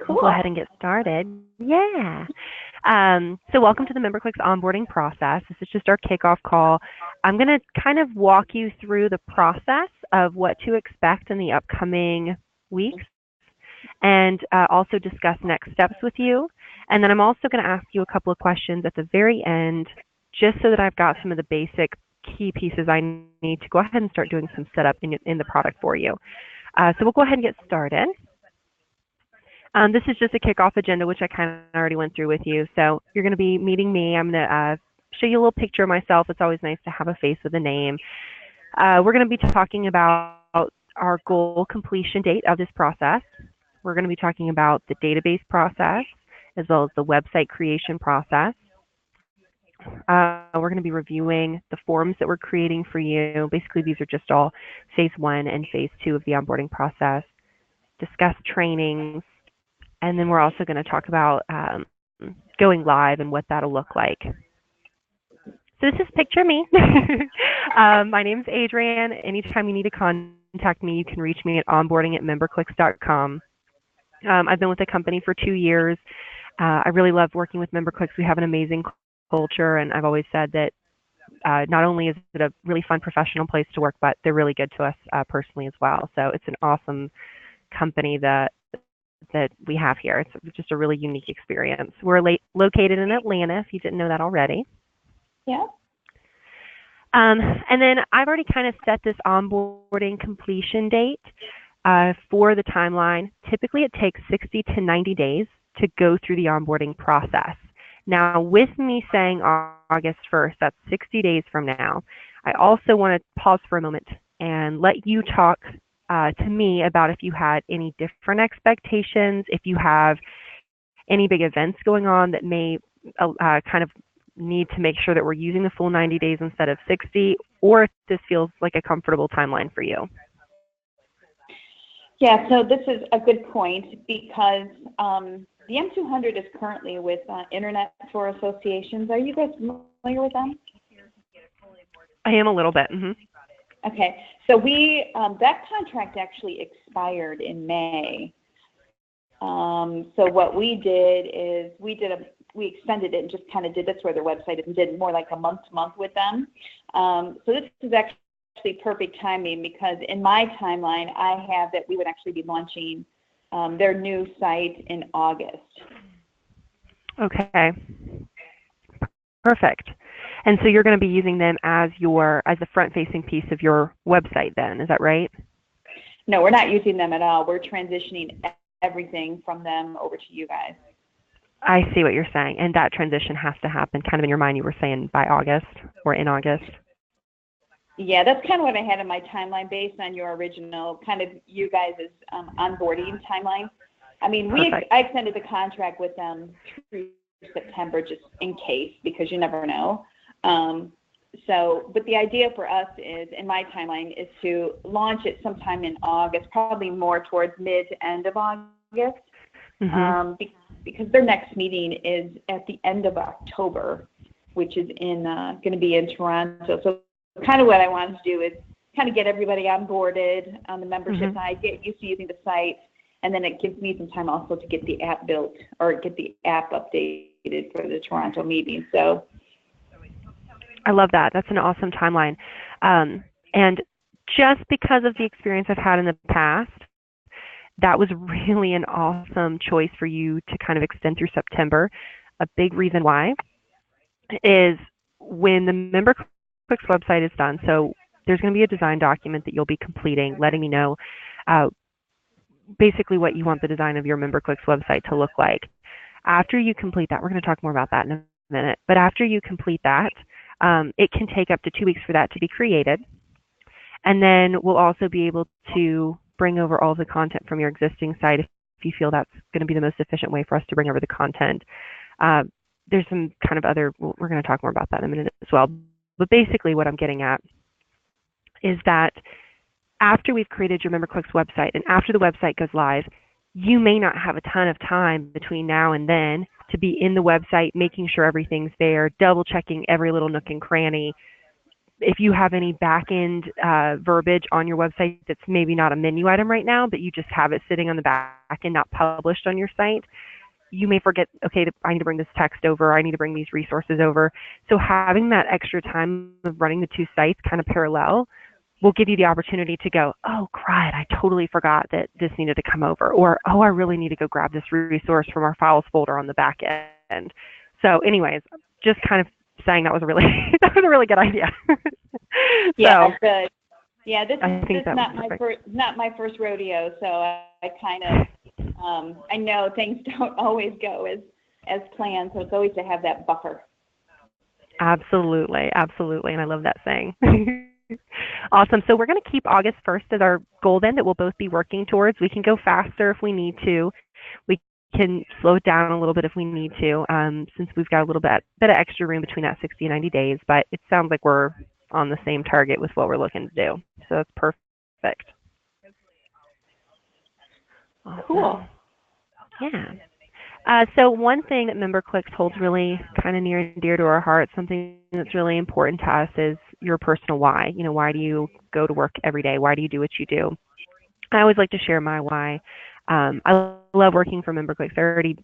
We'll go Cool. ahead and get started. Yeah. So welcome to the MemberClicks onboarding process. This is just our kickoff call. I'm going to kind of walk you through the process of what to expect in the upcoming weeks and also discuss next steps with you. And then I'm also going to ask you a couple of questions at the very end, just so that I've got some of the basic key pieces I need to go ahead and start doing some setup in the product for you. So we'll go ahead and get started. This is just a kickoff agenda, which I kind of already went through with you. So you're going to be meeting me. I'm going to show you a little picture of myself. It's always nice to have a face with a name. We're going to be talking about our goal completion date of this process. We're going to be talking about the database process, as well as the website creation process. We're going to be reviewing the forms that we're creating for you. Basically, these are just all phase 1 and phase 2 of the onboarding process. Discuss trainings. And then we're also going to talk about going live and what that'll look like. So this is picture me. My name's Adrienne. Anytime you need to contact me, you can reach me at onboarding@memberclicks.com. I've been with the company for 2 years. I really love working with MemberClicks. We have an amazing culture, and I've always said that not only is it a really fun professional place to work, but they're really good to us personally as well. So it's an awesome company that we have here. It's just a really unique experience. We're located in Atlanta, if you didn't know that already. Yeah. And then I've already kind of set this onboarding completion date for the timeline. Typically, it takes 60 to 90 days to go through the onboarding process. Now, with me saying August 1st, that's 60 days from now, I also want to pause for a moment and let you talk to me about if you had any different expectations, if you have any big events going on that may kind of need to make sure that we're using the full 90 days instead of 60, or if this feels like a comfortable timeline for you. Yeah, so this is a good point because the M200 is currently with Internet Tour Associations. Are you guys familiar with them? I am a little bit. Okay, so that contract actually expired in May. So what we did is we extended it and just kind of did this where their website is and did more like a month-to-month with them. So this is actually perfect timing because in my timeline, I have that we would actually be launching their new site in August. Okay. Perfect. And so you're going to be using them as the front-facing piece of your website then, is that right? No, we're not using them at all. We're transitioning everything from them over to you guys. I see what you're saying. And that transition has to happen kind of in your mind. You were saying by August or in August. Yeah, that's kind of what I had in my timeline based on your original kind of you guys' onboarding timeline. I mean, I extended the contract with them through September just in case because you never know. But the idea for us is, in my timeline, is to launch it sometime in August, probably more towards mid to end of August, because their next meeting is at the end of October, which is going to be in Toronto. So kind of what I wanted to do is kind of get everybody onboarded on the membership side, get used to using the site, and then it gives me some time also to get the app built or get the app updated for the Toronto meeting. So I love that. That's an awesome timeline. And just because of the experience I've had in the past, that was really an awesome choice for you to kind of extend through September. A big reason why is when the MemberClicks website is done, so there's going to be a design document that you'll be completing, letting me know basically what you want the design of your MemberClicks website to look like. After you complete that, we're going to talk more about that in a minute, but after you complete that, it can take up to 2 weeks for that to be created. And then we'll also be able to bring over all the content from your existing site if you feel that's going to be the most efficient way for us to bring over the content. There's some kind of other, we're going to talk more about that in a minute as well. But basically what I'm getting at is that after we've created your MemberClicks website and after the website goes live, you may not have a ton of time between now and then to be in the website, making sure everything's there, double checking every little nook and cranny, if you have any back-end verbiage on your website that's maybe not a menu item right now, but you just have it sitting on the back end, not published on your site, you may forget, okay, I need to bring this text over, I need to bring these resources over. So having that extra time of running the two sites kind of parallel will give you the opportunity to go, oh, crud, I totally forgot that this needed to come over. Or, oh, I really need to go grab this resource from our files folder on the back end. So anyways, just kind of saying that was a really, that was a really good idea. Yeah, so, good. Yeah, this is not my first rodeo, so I kind of, I know things don't always go as planned, so it's always to have that buffer. Absolutely, absolutely, and I love that saying. Awesome. So we're going to keep August 1st as our goal then that we'll both be working towards. We can go faster if we need to. We can slow it down a little bit if we need to, since we've got a little bit of extra room between that 60 and 90 days, but it sounds like we're on the same target with what we're looking to do. So that's perfect. Awesome. Cool. Yeah. So one thing that MemberClicks holds really kind of near and dear to our hearts, something that's really important to us, is your personal why. You know, why do you go to work every day? Why do you do what you do? I always like to share my why. I love working for MemberClicks. I already,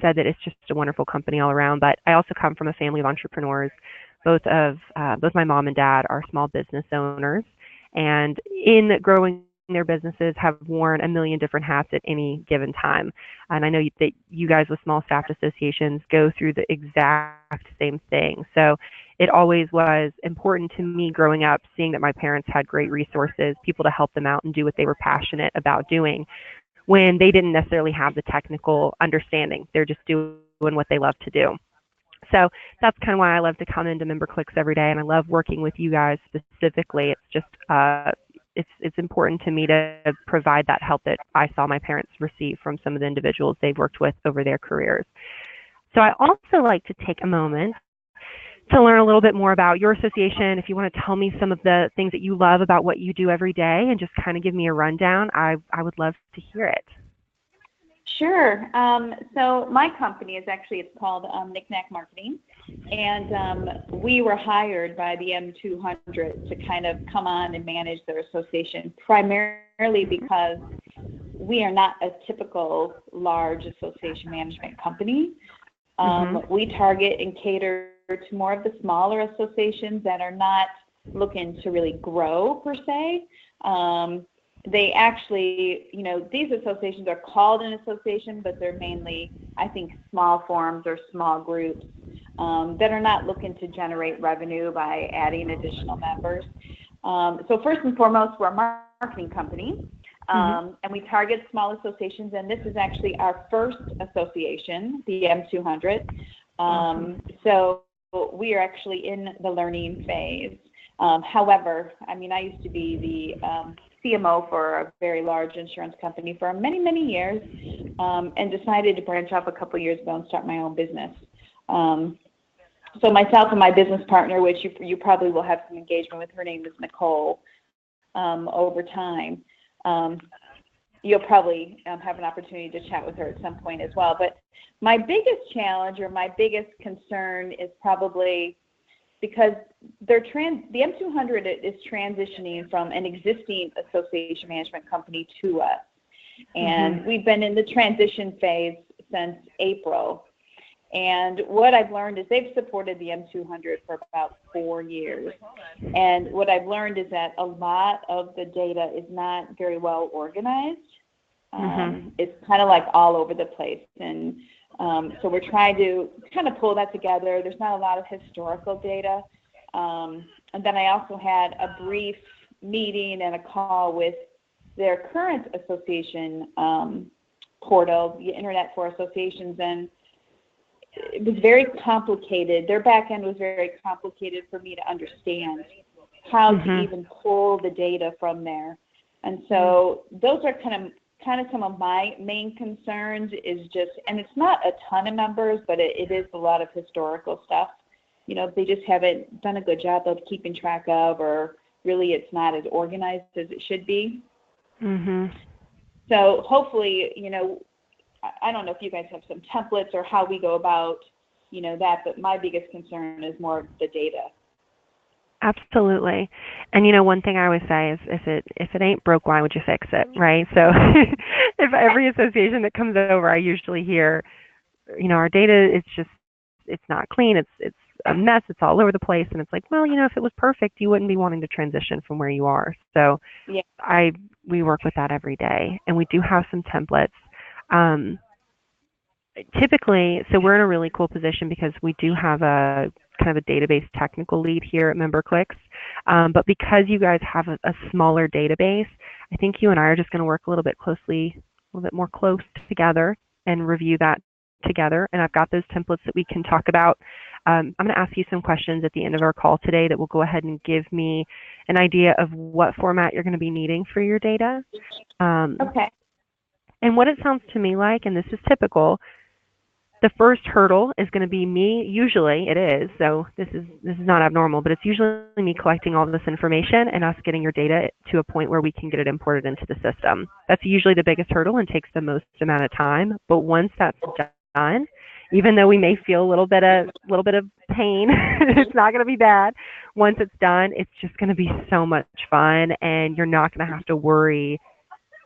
said that it's just a wonderful company all around, but I also come from a family of entrepreneurs. Both my mom and dad are small business owners, and in growing their businesses have worn a million different hats at any given time. And I know that you guys with small staffed associations go through the exact same thing. So it always was important to me growing up, seeing that my parents had great resources, people to help them out and do what they were passionate about doing when they didn't necessarily have the technical understanding. They're just doing what they love to do. So that's kind of why I love to come into MemberClicks every day, and I love working with you guys specifically. It's just it's important to me to provide that help that I saw my parents receive from some of the individuals they've worked with over their careers. So I also like to take a moment to learn a little bit more about your association. If you want to tell me some of the things that you love about what you do every day and just kind of give me a rundown, I would love to hear it. Sure. So my company it's called Knickknack Marketing, and we were hired by the M200 to kind of come on and manage their association, primarily because we are not a typical large association management company. We target and cater to more of the smaller associations that are not looking to really grow per se. They actually, these associations are called an association, but they're mainly, I think, small forums or small groups that are not looking to generate revenue by adding additional members. So first and foremost, we're a marketing company, and we target small associations, and this is actually our first association, the M200. So we are actually in the learning phase. However, I used to be the CMO for a very large insurance company for many, many years, and decided to branch off a couple of years ago and start my own business. So myself and my business partner, which you probably will have some engagement with, her name is Nicole, over time. You'll probably have an opportunity to chat with her at some point as well. But my biggest challenge or my biggest concern is probably because the M200 is transitioning from an existing association management company to us. And we've been in the transition phase since April. And what I've learned is they've supported the M200 for about 4 years. And what I've learned is that a lot of the data is not very well organized. It's kind of like all over the place. And so we're trying to kind of pull that together. There's not a lot of historical data. And then I also had a brief meeting and a call with their current association portal, the Internet for Associations, and it was very complicated. Their back end was very complicated for me to understand how to even pull the data from there. And so those are kind of some of my main concerns is just, and it's not a ton of members, but it is a lot of historical stuff. They just haven't done a good job of keeping track of, or really it's not as organized as it should be. So hopefully, I don't know if you guys have some templates or how we go about, that, but my biggest concern is more the data. Absolutely. And one thing I always say is if it ain't broke, why would you fix it, right? So if every association that comes over, I usually hear, our data is just it's not clean, it's a mess, it's all over the place, and it's like, well, if it was perfect, you wouldn't be wanting to transition from where you are. So Yeah. we work with that every day, and we do have some templates. Um, Typically, so we're in a really cool position because we do have a kind of a database technical lead here at MemberClicks. But because you guys have a smaller database, I think you and I are just going to work a little bit more close together and review that together. And I've got those templates that we can talk about. I'm going to ask you some questions at the end of our call today that will go ahead and give me an idea of what format you're going to be needing for your data. Okay. And what it sounds to me like, and this is typical, the first hurdle is going to be me. Usually it is, so this is not abnormal, but it's usually me collecting all this information and us getting your data to a point where we can get it imported into the system. That's usually the biggest hurdle and takes the most amount of time. But once that's done, even though we may feel a little bit of pain, it's not going to be bad. Once it's done, it's just going to be so much fun, and you're not going to have to worry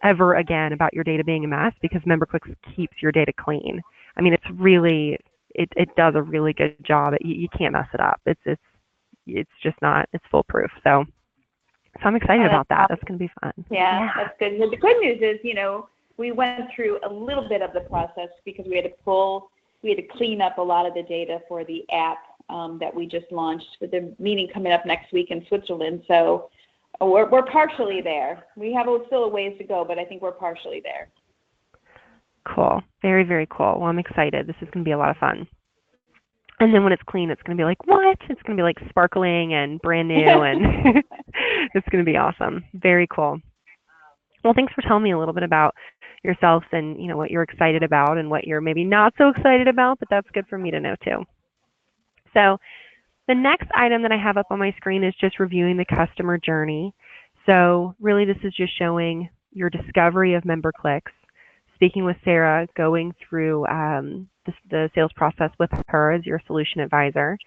ever again about your data being a mess because MemberClicks keeps your data clean. I mean, it's really, it does a really good job. You can't mess it up. It's just not, it's foolproof. So I'm excited about that. That's going to be fun. Yeah, that's good. The good news is, we went through a little bit of the process because we had to clean up a lot of the data for the app that we just launched with the meeting coming up next week in Switzerland. So we're partially there. We have still a ways to go, but I think we're partially there. Cool. Very, very cool. Well, I'm excited. This is going to be a lot of fun. And then when it's clean, it's going to be like, what? It's going to be like sparkling and brand new, and it's going to be awesome. Very cool. Well, thanks for telling me a little bit about yourself and, what you're excited about and what you're maybe not so excited about, but that's good for me to know too. So the next item that I have up on my screen is just reviewing the customer journey. So really this is just showing your discovery of MemberClicks, speaking with Sarah, going through the sales process with her as your solution advisor.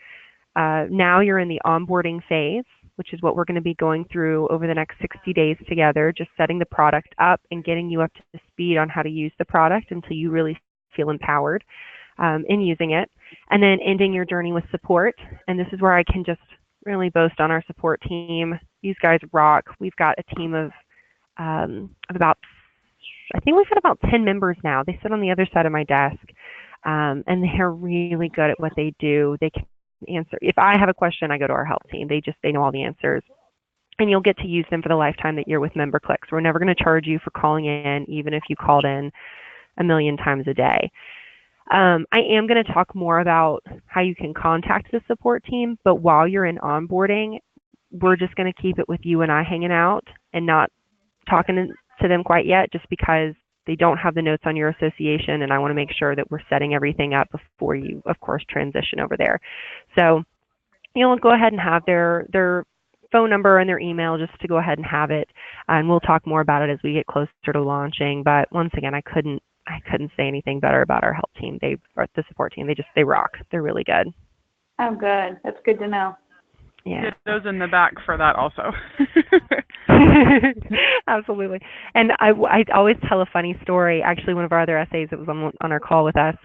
Now you're in the onboarding phase, which is what we're going to be going through over the next 60 days together, just setting the product up and getting you up to speed on how to use the product until you really feel empowered in using it. And then ending your journey with support. And this is where I can just really boast on our support team. These guys rock. We've got a team of about, I think we've got about 10 members now. They sit on the other side of my desk, and they're really good at what they do. They can answer. If I have a question, I go to our help team. They know all the answers. And you'll get to use them for the lifetime that you're with MemberClicks. We're never going to charge you for calling in, even if you called in a million times a day. I am going to talk more about how you can contact the support team, but while you're in onboarding, we're just going to keep it with you and I hanging out and not talking to them quite yet, just because they don't have the notes on your association, and I want to make sure that we're setting everything up before you, of course, transition over there. So go ahead and have their phone number and their email just to go ahead and have it, and we'll talk more about it as we get closer to launching. But once again, I couldn't say anything better about our help team. The support team, they rock. They're really good. Oh, good. That's good to know. Yeah. Get those in the back for that also. Absolutely. And I always tell a funny story. Actually, one of our other essays that was on our call with us,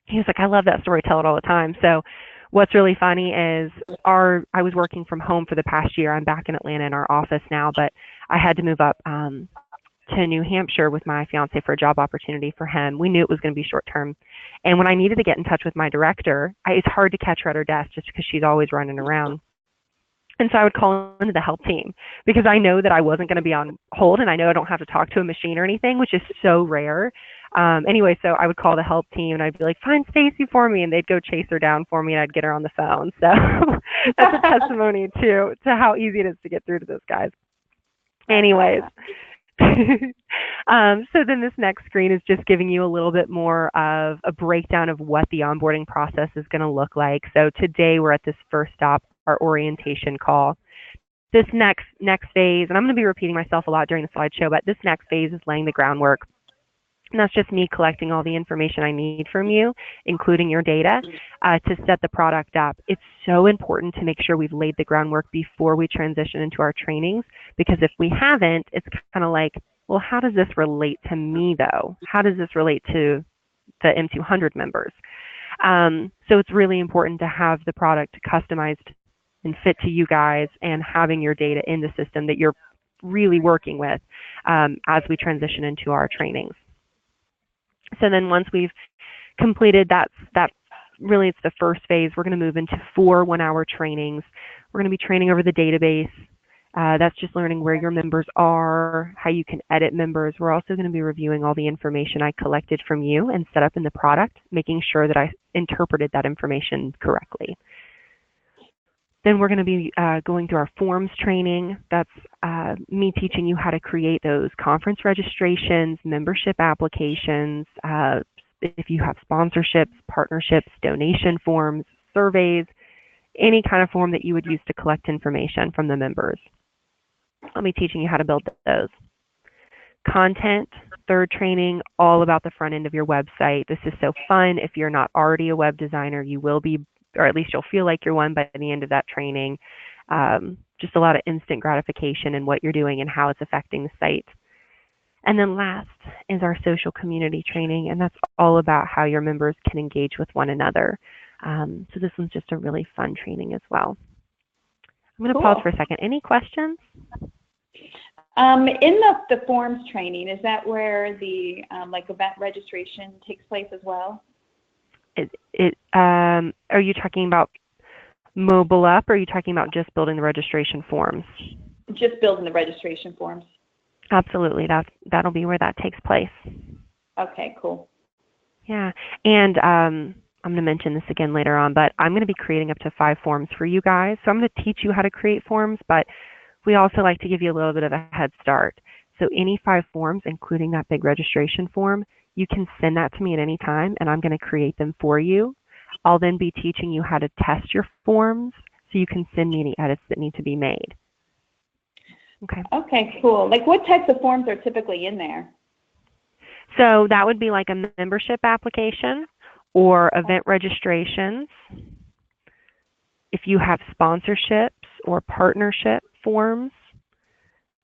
he was like, I love that story, tell it all the time. So what's really funny is I was working from home for the past year. I'm back in Atlanta in our office now, but I had to move up to New Hampshire with my fiance for a job opportunity for him. We knew it was going to be short term. And when I needed to get in touch with my director, it's hard to catch her at her desk just because she's always running around. And so I would call into the help team because I know that I wasn't going to be on hold, and I know I don't have to talk to a machine or anything, which is so rare. Anyway, so I would call the help team and I'd be like, find Stacy for me, and they'd go chase her down for me, and I'd get her on the phone. So that's a testimony to how easy it is to get through to those guys. Anyways. So then this next screen is just giving you a little bit more of a breakdown of what the onboarding process is going to look like. So today we're at this first stop, our orientation call. This next phase, and I'm going to be repeating myself a lot during the slideshow, but this next phase is laying the groundwork. And that's just me collecting all the information I need from you, including your data, to set the product up. It's so important to make sure we've laid the groundwork before we transition into our trainings, because if we haven't, it's kind of like, well, how does this relate to me, though? How does this relate to the M200 members? So it's really important to have the product customized and fit to you guys, and having your data in the system that you're really working with as we transition into our trainings. So then once we've completed that really it's the first phase, we're going to move into 4 one-hour trainings. We're going to be training over the database. That's just learning where your members are, how you can edit members. We're also going to be reviewing all the information I collected from you and set up in the product, making sure that I interpreted that information correctly. Then we're going to be going through our forms training. That's me teaching you how to create those conference registrations, membership applications, if you have sponsorships, partnerships, donation forms, surveys, any kind of form that you would use to collect information from the members. I'll be teaching you how to build those. Content, third training, all about the front end of your website. This is so fun. If you're not already a web designer, you will be, or at least you'll feel like you're one by the end of that training. Just a lot of instant gratification in what you're doing and how it's affecting the site. And then last is our social community training, and that's all about how your members can engage with one another. So this one's just a really fun training as well. I'm going to pause for a second. Any questions? In the forms training, is that where the like event registration takes place as well? Are you talking about mobile up, or are you talking about just building the registration forms? Just building the registration forms. Absolutely. That'll be where that takes place. Okay, cool. Yeah. And I'm going to mention this again later on, but I'm going to be creating up to 5 forms for you guys. So I'm going to teach you how to create forms, but we also like to give you a little bit of a head start. So any 5 forms, including that big registration form, you can send that to me at any time, and I'm going to create them for you. I'll then be teaching you how to test your forms, so you can send me any edits that need to be made. Okay. Okay, cool. Like, what types of forms are typically in there? So that would be like a membership application or event registrations. If you have sponsorships or partnership forms,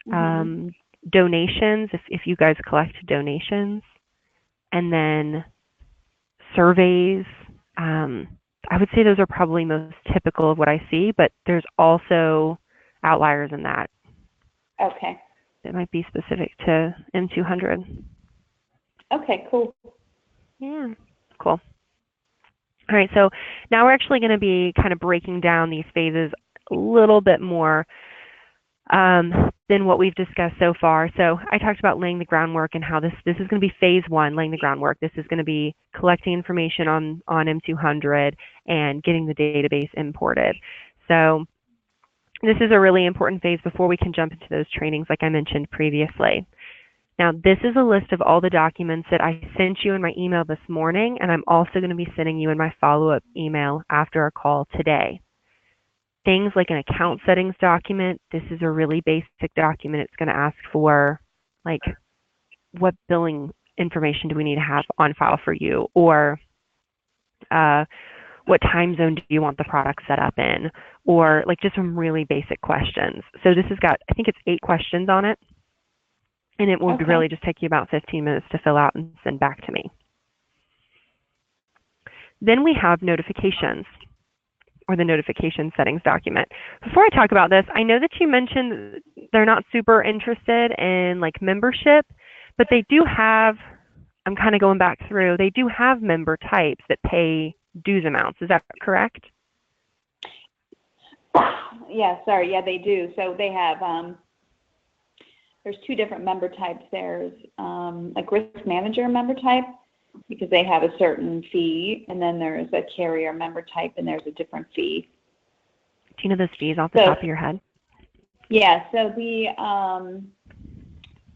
donations, if you guys collect donations, and then surveys. I would say those are probably most typical of what I see, but there's also outliers in that. Okay. It might be specific to M200. Okay, cool. Yeah, cool. All right, so now we're actually going to be kind of breaking down these phases a little bit more than what we've discussed so far. So I talked about laying the groundwork and how this is going to be phase 1, laying the groundwork. This is going to be collecting information on M200 and getting the database imported. So this is a really important phase before we can jump into those trainings like I mentioned previously. Now, this is a list of all the documents that I sent you in my email this morning, and I'm also going to be sending you in my follow-up email after our call today. Things like an account settings document. This is a really basic document. It's going to ask for, like, what billing information do we need to have on file for you, or what time zone do you want the product set up in, or like just some really basic questions. So this has got, I think it's 8 questions on it, and it will really just take you about 15 minutes to fill out and send back to me. Then we have notifications, or the notification settings document. Before I talk about this, I know that you mentioned they're not super interested in like membership, but they do have, I'm kind of going back through, they do have member types that pay dues amounts. Is that correct? Yeah, sorry. Yeah, they do. So they have, there's 2 different member types. There's like risk manager member type, because they have a certain fee, and then there's a carrier member type, and there's a different fee. Do you know those fees off the top of your head? Yeah, so the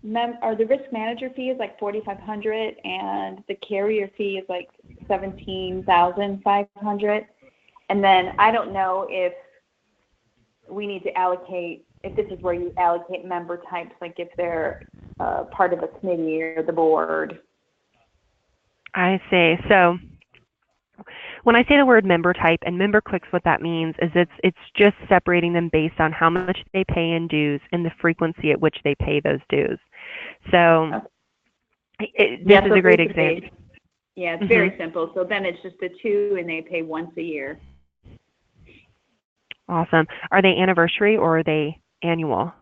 the risk manager fee is like $4,500, and the carrier fee is like $17,500. And then I don't know if we need to allocate, if this is where you allocate member types, like if they're part of a committee or the board. I see. So when I say the word member type and member clicks, what that means is it's just separating them based on how much they pay in dues and the frequency at which they pay those dues. So this is so a great example. Yeah, it's very simple. So then it's just the two, and they pay once a year. Awesome. Are they anniversary or are they annual?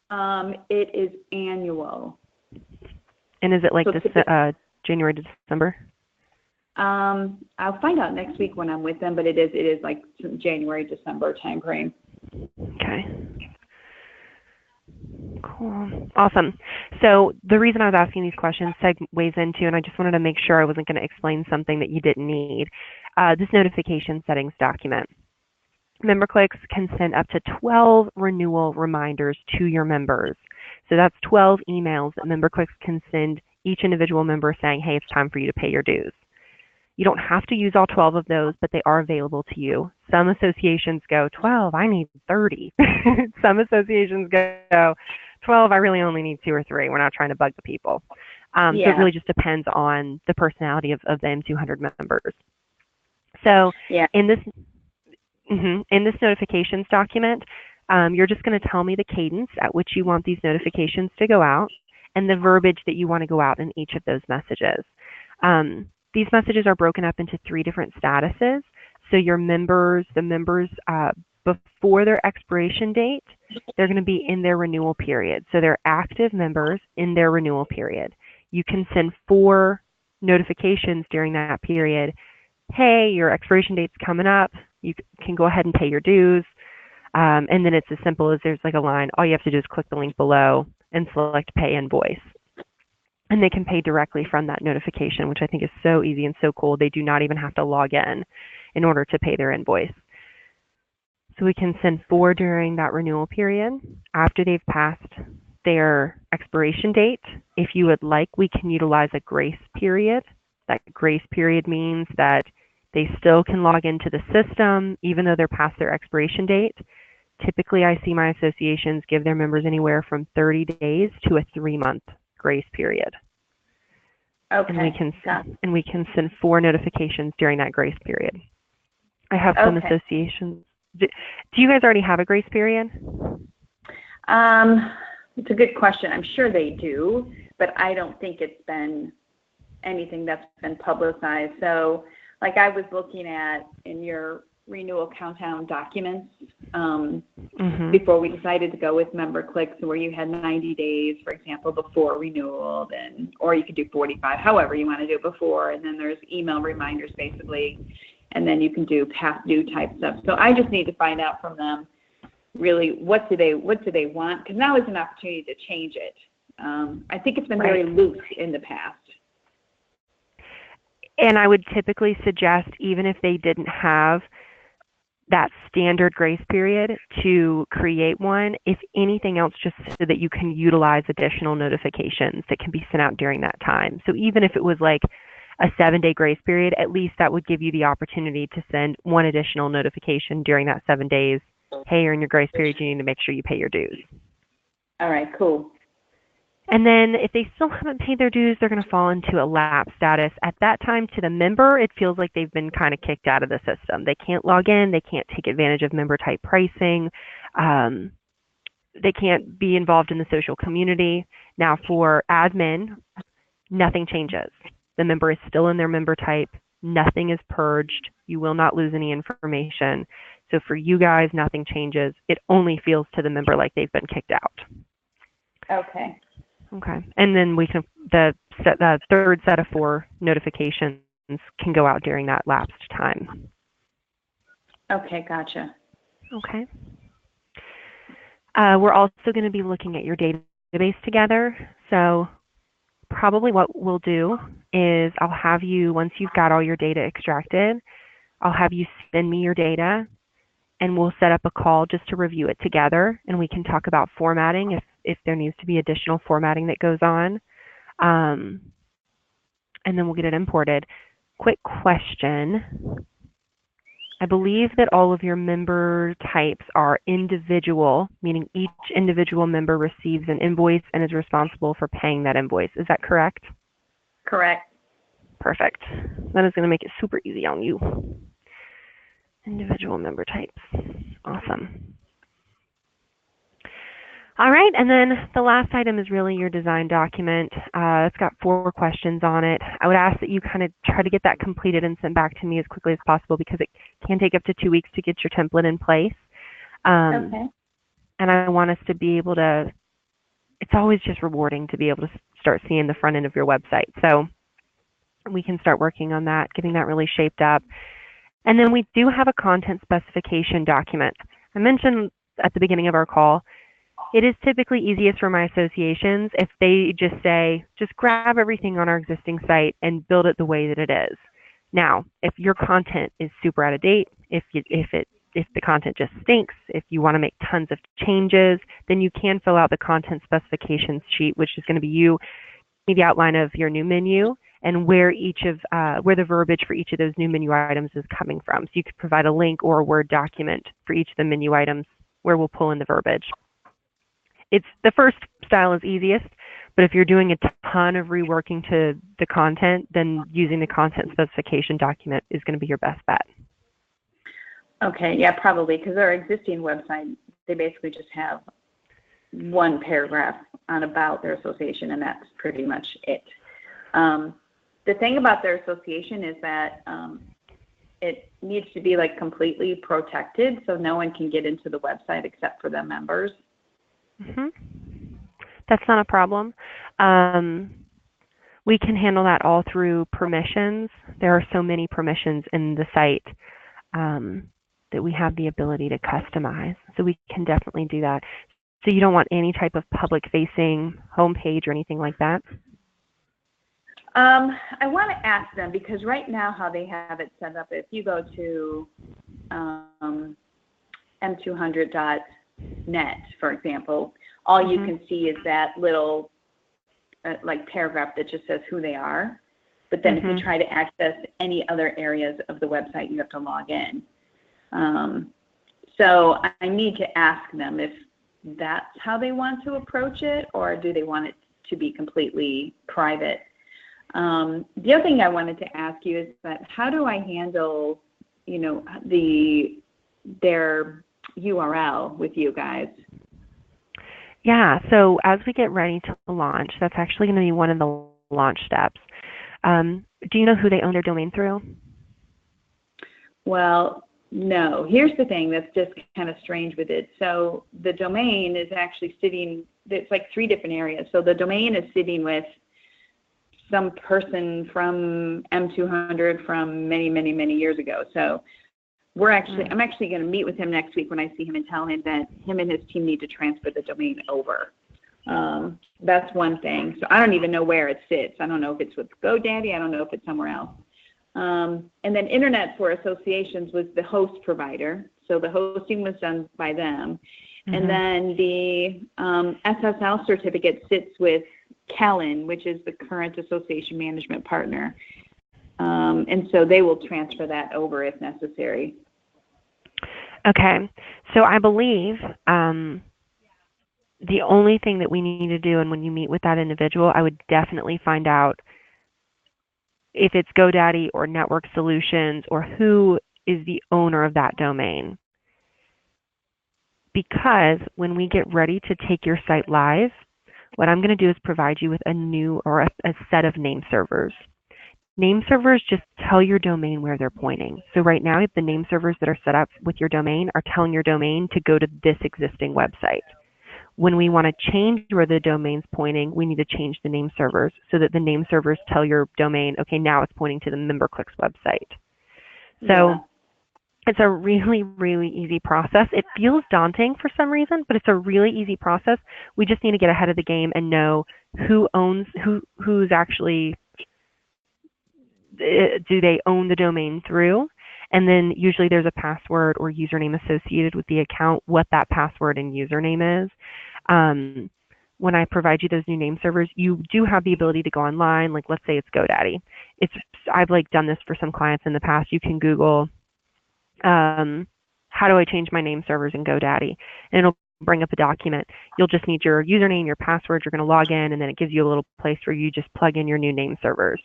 It is annual. And is it like January to December? I'll find out next week when I'm with them, but it is like January, December time frame. Okay. Cool. Awesome. So the reason I was asking these questions segues into, and I just wanted to make sure I wasn't going to explain something that you didn't need, this notification settings document. MemberClicks can send up to 12 renewal reminders to your members. So that's 12 emails that MemberClicks can send each individual member saying, hey, it's time for you to pay your dues. You don't have to use all 12 of those, but they are available to you. Some associations go, 12, I need 30. Some associations go, 12, I really only need 2 or 3. We're not trying to bug the people. So it really just depends on the personality of the M200 members. So in this notifications document, you're just going to tell me the cadence at which you want these notifications to go out and the verbiage that you want to go out in each of those messages. These messages are broken up into 3 different statuses. So your members, the members before their expiration date, they're going to be in their renewal period. So they're active members in their renewal period. You can send 4 notifications during that period. Hey, your expiration date's coming up. You can go ahead and pay your dues. And then it's as simple as there's like a line. All you have to do is click the link below and select pay invoice. And they can pay directly from that notification, which I think is so easy and so cool. They do not even have to log in order to pay their invoice. So we can send 4 during that renewal period. After they've passed their expiration date, if you would like, we can utilize a grace period. That grace period means that they still can log into the system even though they're past their expiration date. Typically, I see my associations give their members anywhere from 30 days to a 3-month grace period. Okay. And we can send 4 notifications during that grace period. I have some associations. Do you guys already have a grace period? It's a good question. I'm sure they do, but I don't think it's been anything that's been publicized. So, like I was looking at in your renewal countdown documents before we decided to go with MemberClicks, where you had 90 days, for example, before renewal, or you could do 45, however you want to do it before, and then there's email reminders basically, and then you can do past due type stuff. So I just need to find out from them really what do they want, because now is an opportunity to change it. I think it's been very loose in the past. And I would typically suggest, even if they didn't have that standard grace period, to create one, if anything else, just so that you can utilize additional notifications that can be sent out during that time. So even if it was like a 7-day grace period, at least that would give you the opportunity to send 1 additional notification during that 7 days. Hey, you're in your grace period, you need to make sure you pay your dues. All right, cool. And then if they still haven't paid their dues, they're going to fall into a lapse status. At that time, to the member, it feels like they've been kind of kicked out of the system. They can't log in. They can't take advantage of member-type pricing. They can't be involved in the social community. Now, for admin, nothing changes. The member is still in their member type. Nothing is purged. You will not lose any information. So for you guys, nothing changes. It only feels to the member like they've been kicked out. Okay. Okay, and then we can the third set of 4 notifications can go out during that lapsed time. Okay, gotcha. Okay. We're also going to be looking at your database together. So probably what we'll do is I'll have you, once you've got all your data extracted, I'll have you send me your data, and we'll set up a call just to review it together, and we can talk about formatting if there needs to be additional formatting that goes on. And then we'll get it imported. Quick question. I believe that all of your member types are individual, meaning each individual member receives an invoice and is responsible for paying that invoice. Is that correct? Correct. Perfect. That is going to make it super easy on you. Individual member types. Awesome. All right, and then the last item is really your design document. It's got 4 questions on it. I would ask that you kind of try to get that completed and sent back to me as quickly as possible because it can take up to 2 weeks to get your template in place. Okay. And I want us to be able to, it's always just rewarding to be able to start seeing the front end of your website. So we can start working on that, getting that really shaped up. And then we do have a content specification document. I mentioned at the beginning of our call, it is typically easiest for my associations if they just say, just grab everything on our existing site and build it the way that it is. Now, if your content is super out of date, if the content just stinks, if you want to make tons of changes, then you can fill out the content specifications sheet, which is going to be the outline of your new menu and where where the verbiage for each of those new menu items is coming from. So you could provide a link or a Word document for each of the menu items where we'll pull in the verbiage. It's the first style is easiest, but if you're doing a ton of reworking to the content, then using the content specification document is going to be your best bet. Okay, yeah, probably, because our existing website, they basically just have one paragraph on about their association, and that's pretty much it. The thing about their association is that it needs to be like completely protected, so no one can get into the website except for the members. Mm-hmm. That's not a problem. We can handle that all through permissions. There are so many permissions in the site that we have the ability to customize. So we can definitely do that. So you don't want any type of public-facing homepage or anything like that? I want to ask them, because right now how they have it set up, if you go to M200.net, for example, all you can see is that little like paragraph that just says who they are. But then if you try to access any other areas of the website, you have to log in. So I need to ask them if that's how they want to approach it, or do they want it to be completely private. The other thing I wanted to ask you is that how do I handle, you know, their URL with you guys? Yeah, so as we get ready to launch, that's actually going to be one of the launch steps. Do you know who they own their domain through? Well, no. Here's the thing that's just kind of strange with it. So the domain is actually sitting, it's like 3 different areas. So the domain is sitting with some person from M200 from many, many, many years ago. So I'm actually going to meet with him next week when I see him and tell him that him and his team need to transfer the domain over. That's one thing. So I don't even know where it sits. I don't know if it's with GoDaddy. I don't know if it's somewhere else. And then Internet for Associations was the host provider. So the hosting was done by them. And then the SSL certificate sits with Kellen, which is the current association management partner. And so they will transfer that over if necessary. Okay. So I believe the only thing that we need to do, and when you meet with that individual, I would definitely find out if it's GoDaddy or Network Solutions or who is the owner of that domain. Because when we get ready to take your site live, what I'm going to do is provide you with a new or a set of name servers. Name servers just tell your domain where they're pointing. So right now, the name servers that are set up with your domain are telling your domain to go to this existing website. When we want to change where the domain's pointing, we need to change the name servers so that the name servers tell your domain, okay, now it's pointing to the MemberClicks website. So it's a really, really easy process. It feels daunting for some reason, but it's a really easy process. We just need to get ahead of the game and know who's actually, do they own the domain through? And then usually there's a password or username associated with the account, what that password and username is. When I provide you those new name servers, you do have the ability to go online. Like, let's say it's GoDaddy. I've done this for some clients in the past. You can Google, how do I change my name servers in GoDaddy? And it'll bring up a document. You'll just need your username, your password. You're going to log in, and then it gives you a little place where you just plug in your new name servers.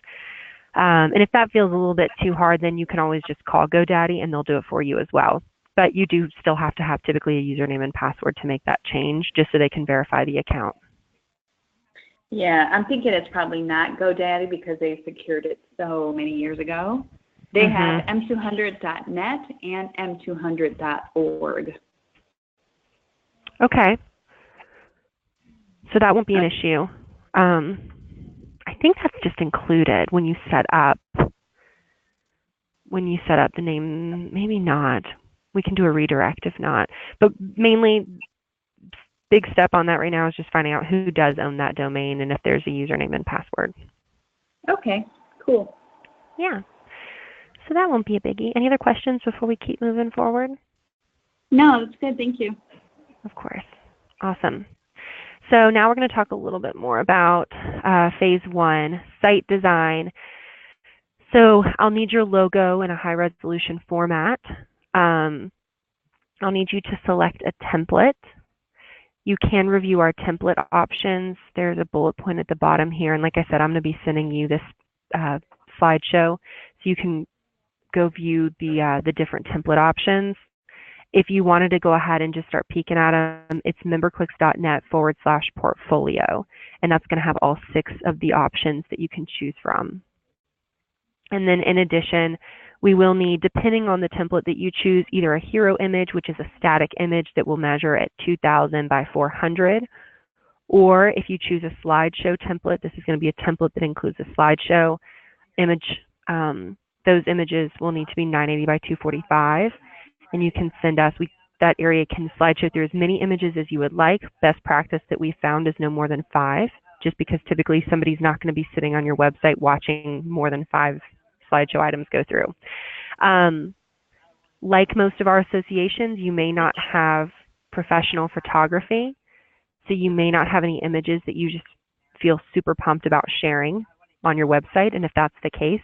And if that feels a little bit too hard, then you can always just call GoDaddy and they'll do it for you as well. But you do still have to have typically a username and password to make that change, just so they can verify the account. Yeah, I'm thinking it's probably not GoDaddy because they secured it so many years ago. They have M200.net and M200.org. Okay. So that won't be an issue. I think that's just included when you set up the name. Maybe not. We can do a redirect if not. But mainly, big step on that right now is just finding out who does own that domain and if there's a username and password. Okay, cool. Yeah. So that won't be a biggie. Any other questions before we keep moving forward? No, that's good. Thank you. Of course. Awesome. So now we're going to talk a little bit more about phase 1, site design. So I'll need your logo in a high resolution format. I'll need you to select a template. You can review our template options. There's a bullet point at the bottom here. And like I said, I'm going to be sending you this slideshow so you can go view the different template options. If you wanted to go ahead and just start peeking at them, it's memberclicks.net/portfolio. And that's going to have all 6 of the options that you can choose from. And then in addition, we will need, depending on the template that you choose, either a hero image, which is a static image that will measure at 2000 by 400, or if you choose a slideshow template, this is going to be a template that includes a slideshow image. Those images will need to be 980 by 245, and you can send us, that area can slideshow through as many images as you would like. Best practice that we found is no more than 5, just because typically somebody's not going to be sitting on your website watching more than 5 slideshow items go through. Like most of our associations, you may not have professional photography, so you may not have any images that you just feel super pumped about sharing on your website. And if that's the case,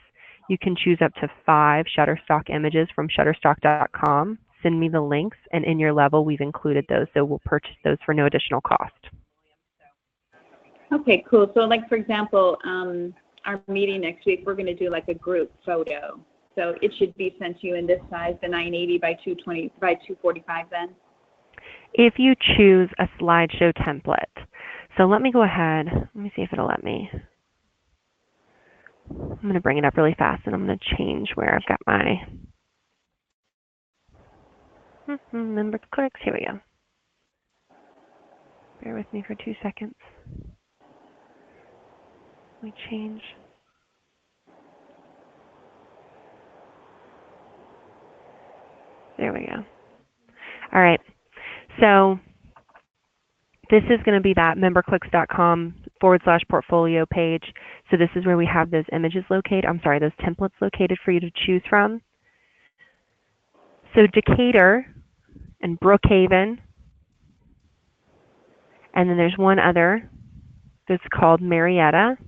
you can choose up to 5 Shutterstock images from shutterstock.com. Send me the links, and in your level, we've included those, so we'll purchase those for no additional cost. Okay, cool. So like, for example, our meeting next week, we're going to do like a group photo. So it should be sent to you in this size, the 980 by 220 by 245 then? If you choose a slideshow template. So let me go ahead. Let me see if it'll let me. I'm going to bring it up really fast, and I'm going to change where I've got my member clicks. Here we go. Bear with me for 2 seconds. Let me change. There we go. All right. So this is going to be that memberclicks.com/portfolio page. So this is where we have those images located. I'm sorry, those templates located for you to choose from. So Decatur and Brookhaven, and then there's one other that's called Marietta.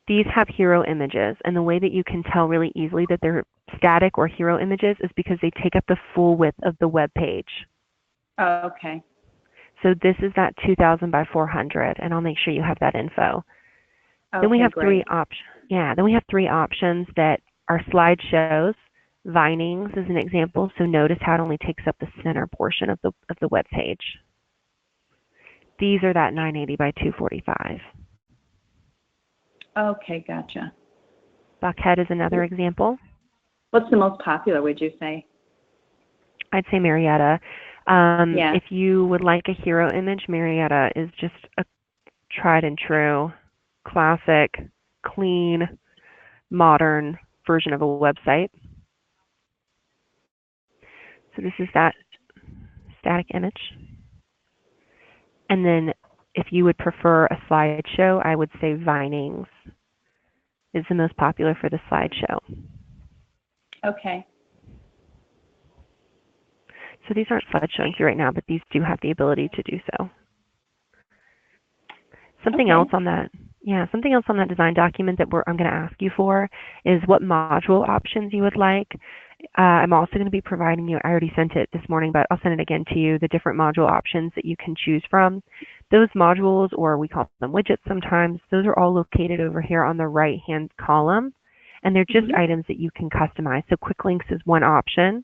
These have hero images, and the way that you can tell really easily that they're static or hero images is because they take up the full width of the web page. Oh, okay. So this is that 2000 by 400, and I'll make sure you have that info. Okay, then we have great. 3 options. Yeah, then we have 3 options that are slideshows. Vinings is an example. So notice how it only takes up the center portion of the web page. These are that 980 by 245. Okay, gotcha. Buckhead is another example. What's the most popular, would you say? I'd say Marietta. Yeah. If you would like a hero image, Marietta is just a tried and true, classic, clean, modern version of a website. So this is that static image. And then if you would prefer a slideshow, I would say Vinings is the most popular for the slideshow. Okay. So these aren't slideshowing through right now, but these do have the ability to do so. Something else on that design document that I'm going to ask you for is what module options you would like. I'm also going to be providing you, I already sent it this morning, but I'll send it again to you, the different module options that you can choose from. Those modules, or we call them widgets sometimes, those are all located over here on the right-hand column, and they're just items that you can customize. So quick links is one option.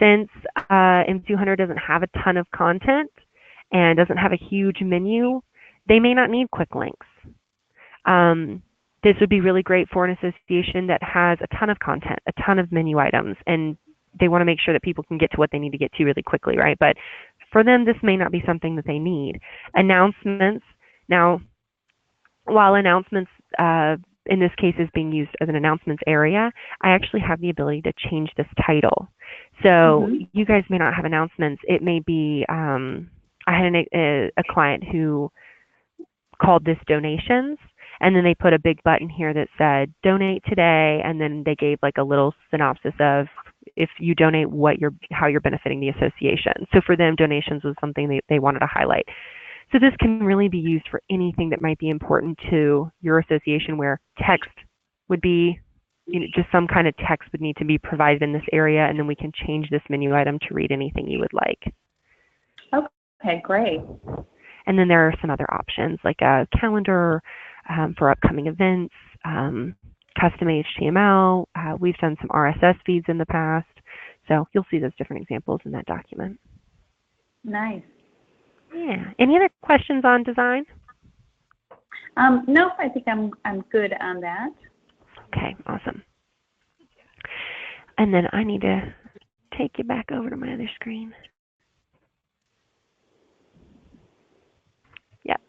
Since M200 doesn't have a ton of content and doesn't have a huge menu, they may not need quick links. This would be really great for an association that has a ton of content, a ton of menu items, and they want to make sure that people can get to what they need to get to really quickly, right? But for them, this may not be something that they need. Announcements. Now, while announcements in this case is being used as an announcements area, I actually have the ability to change this title. So you guys may not have announcements. It may be, I had a client who called this donations, and then they put a big button here that said donate today, and then they gave like a little synopsis of if you donate how you're benefiting the association. So for them, donations was something they wanted to highlight. So this can really be used for anything that might be important to your association, where text would be, just some kind of text would need to be provided in this area, and then we can change this menu item to read anything you would like. Okay, great. And then there are some other options like a calendar for upcoming events, custom HTML. We've done some RSS feeds in the past. So you'll see those different examples in that document. Nice. Yeah. Any other questions on design? No, I think I'm good on that. Okay, awesome. And then I need to take you back over to my other screen. Yep.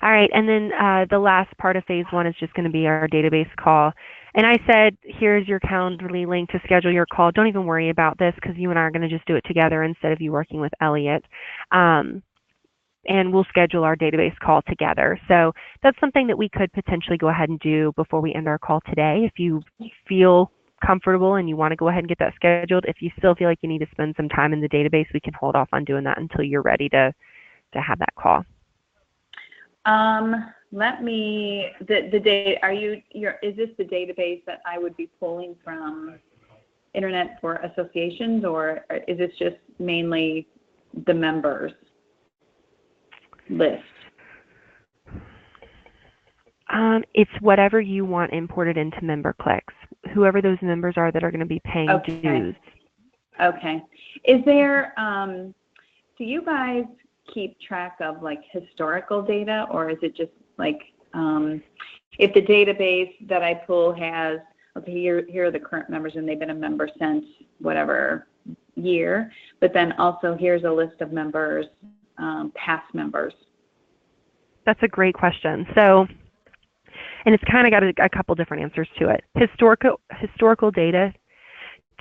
All right, and then the last part of phase one is just going to be our database call. And I said, here's your Calendly link to schedule your call. Don't even worry about this because you and I are going to just do it together instead of you working with Elliot. And we'll schedule our database call together. So that's something that we could potentially go ahead and do before we end our call today. If you feel comfortable and you want to go ahead and get that scheduled, if you still feel like you need to spend some time in the database, we can hold off on doing that until you're ready to have that call. Let me, the date, is this the database that I would be pulling from Internet for Associations, or is this just mainly the members list? It's whatever you want imported into MemberClicks, whoever those members are that are going to be paying dues. Okay. Is there, do you guys keep track of like historical data, or is it just like, if the database that I pull has, okay, here are the current members and they've been a member since whatever year, but then also here's a list of members, past members? That's a great question. So, and it's kind of got a couple different answers to it. Historical data,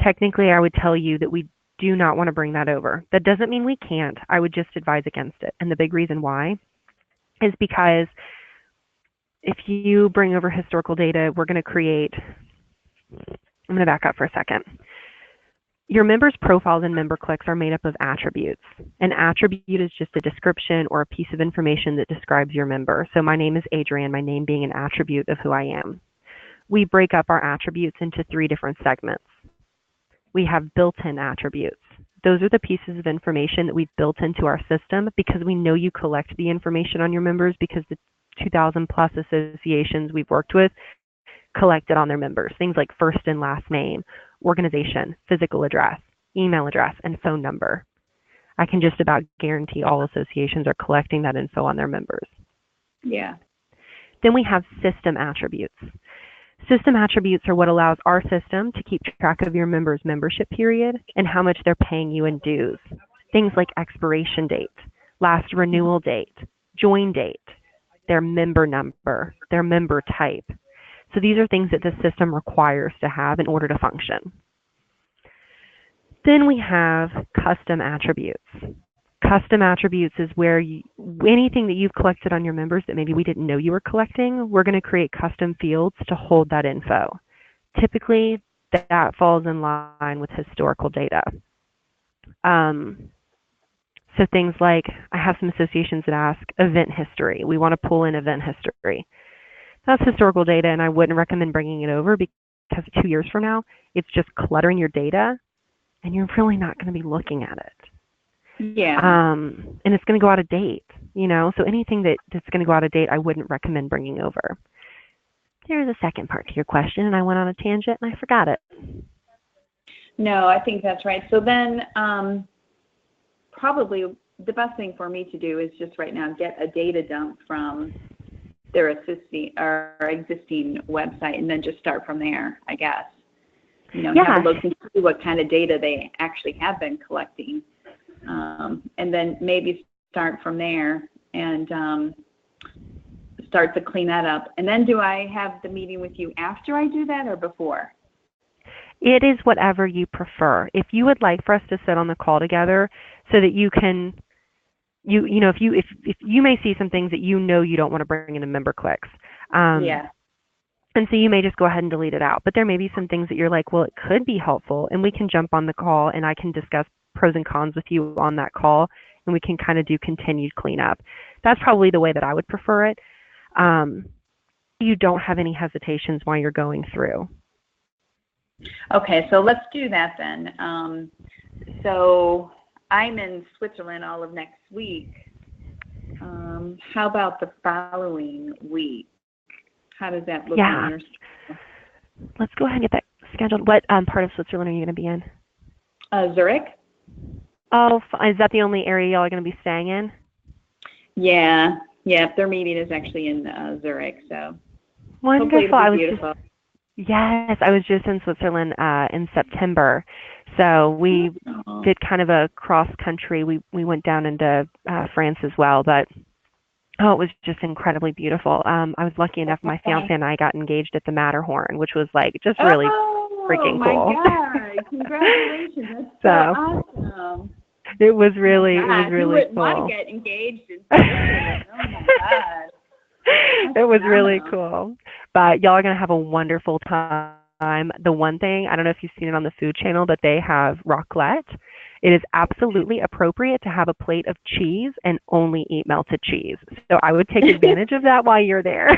technically I would tell you that we do not want to bring that over. That doesn't mean we can't. I would just advise against it. And the big reason why is because if you bring over historical data, we're going to create, I'm going to back up for a second. Your members' profiles and MemberClicks are made up of attributes. An attribute is just a description or a piece of information that describes your member. So my name is Adrienne, my name being an attribute of who I am. We break up our attributes into 3 different segments. We have built-in attributes. Those are the pieces of information that we've built into our system because we know you collect the information on your members, because the 2,000 plus associations we've worked with collect it on their members. Things like first and last name, organization, physical address, email address, and phone number. I can just about guarantee all associations are collecting that info on their members. Yeah. Then we have system attributes. System attributes are what allows our system to keep track of your members' membership period and how much they're paying you in dues. Things like expiration date, last renewal date, join date, their member number, their member type. So these are things that the system requires to have in order to function. Then we have custom attributes. Custom attributes is where anything that you've collected on your members that maybe we didn't know you were collecting, we're going to create custom fields to hold that info. Typically, that falls in line with historical data. So things like, I have some associations that ask event history. We want to pull in event history. That's historical data, and I wouldn't recommend bringing it over because 2 years from now, it's just cluttering your data, and you're really not going to be looking at it. Yeah. And it's going to go out of date. So anything that's going to go out of date, I wouldn't recommend bringing over. There's a second part to your question, and I went on a tangent and I forgot it. No, I think that's right. So then probably the best thing for me to do is just right now get a data dump from their existing website and then just start from there, I guess. Have a look and see what kind of data they actually have been collecting. And then maybe start from there and start to clean that up. And then do I have the meeting with you after I do that or before? It is whatever you prefer. If you would like for us to sit on the call together so that you can, if you may see some things that you don't want to bring into member clicks. Yeah. And so you may just go ahead and delete it out. But there may be some things that you're like, well, it could be helpful, and we can jump on the call and I can discuss pros and cons with you on that call, and we can kind of do continued cleanup. That's probably the way that I would prefer it. You don't have any hesitations while you're going through. Okay, so let's do that then. So I'm in Switzerland all of next week. How about the following week? How does that look on your schedule? Let's go ahead and get that scheduled. What part of Switzerland are you going to be in? Zurich. Oh, is that the only area y'all are going to be staying in? Yeah. Their meeting is actually in Zurich, so wonderful. Hopefully it'll be beautiful. I was just in Switzerland in September. So we did kind of a cross country. We went down into France as well, but it was just incredibly beautiful. I was lucky enough, my fiance and I got engaged at the Matterhorn, which was like just really freaking cool. Oh my God! Congratulations! That's so awesome. It was really cool. Who wouldn't want to get engaged in Switzerland? Oh my God. It was really cool. But y'all are going to have a wonderful time. The one thing, I don't know if you've seen it on the Food Channel, but they have raclette. It is absolutely appropriate to have a plate of cheese and only eat melted cheese. So I would take advantage of that while you're there.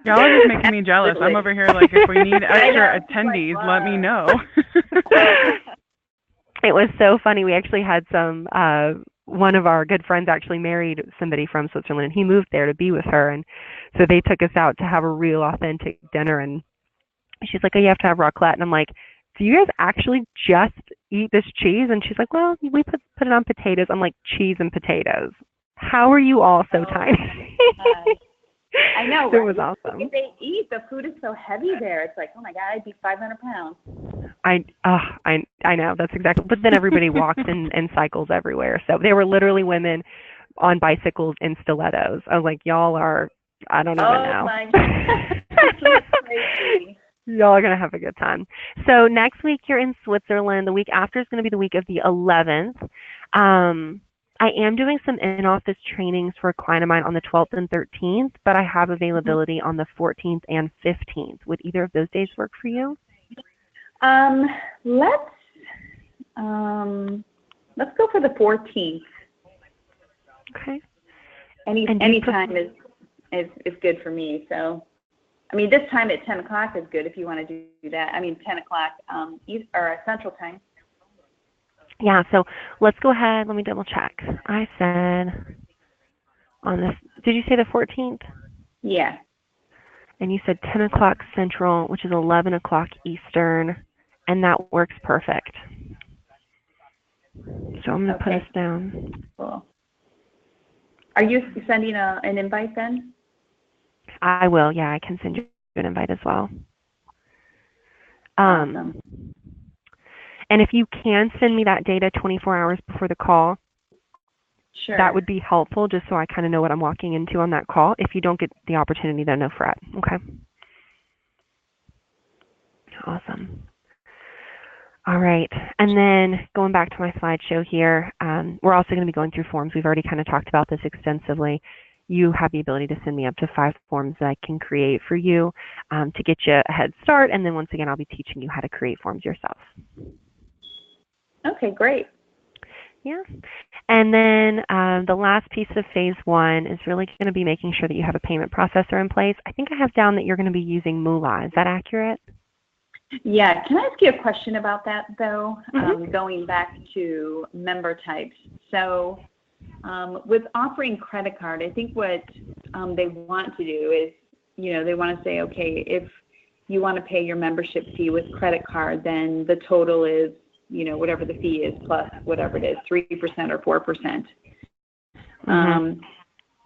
Y'all are just making me jealous. I'm over here like, if we need extra attendees, let me know. It was so funny. We actually had one of our good friends actually married somebody from Switzerland, and he moved there to be with her, and so they took us out to have a real authentic dinner, and she's like, oh, you have to have raclette, and I'm like, do you guys actually just eat this cheese? And she's like, well, we put it on potatoes. I'm like, cheese and potatoes. How are you all so tiny? I know. It was awesome. If they eat, the food is so heavy there. It's like, oh my God, I'd be 500 pounds. I know, that's exactly. But then everybody walks and cycles everywhere. So there were literally women on bicycles in stilettos. I was like, y'all are, I don't even know. Oh my God, that's crazy. Y'all are going to have a good time. So next week you're in Switzerland. The week after is going to be the week of the 11th. I am doing some in-office trainings for a client of mine on the 12th and 13th, but I have availability on the 14th and 15th. Would either of those days work for you? Let's go for the 14th. Okay. Any time is good for me. So, I mean, this time at 10 o'clock is good if you want to do that. I mean, 10 o'clock Central Time. Yeah, so let's go ahead. Let me double check. I said on this, did you say the 14th? Yeah. And you said 10 o'clock Central, which is 11 o'clock Eastern, and that works perfect. So I'm going to put us down. Cool. Are you sending an invite then? I will, yeah. I can send you an invite as well. Awesome. And if you can send me that data 24 hours before the call, sure, that would be helpful, just so I kind of know what I'm walking into on that call. If you don't get the opportunity, then no fret. Okay. Awesome. All right. And then going back to my slideshow here, we're also going to be going through forms. We've already kind of talked about this extensively. You have the ability to send me up to 5 forms that I can create for you to get you a head start. And then once again, I'll be teaching you how to create forms yourself. Okay, great. Yeah. And then the last piece of phase 1 is really going to be making sure that you have a payment processor in place. I think I have down that you're going to be using Moolah. Is that accurate? Yeah. Can I ask you a question about that, though? Going back to member types. So With offering credit card, I think what they want to do is, they want to say, okay, if you want to pay your membership fee with credit card, then the total is, whatever the fee is plus whatever it is, 3% or 4%.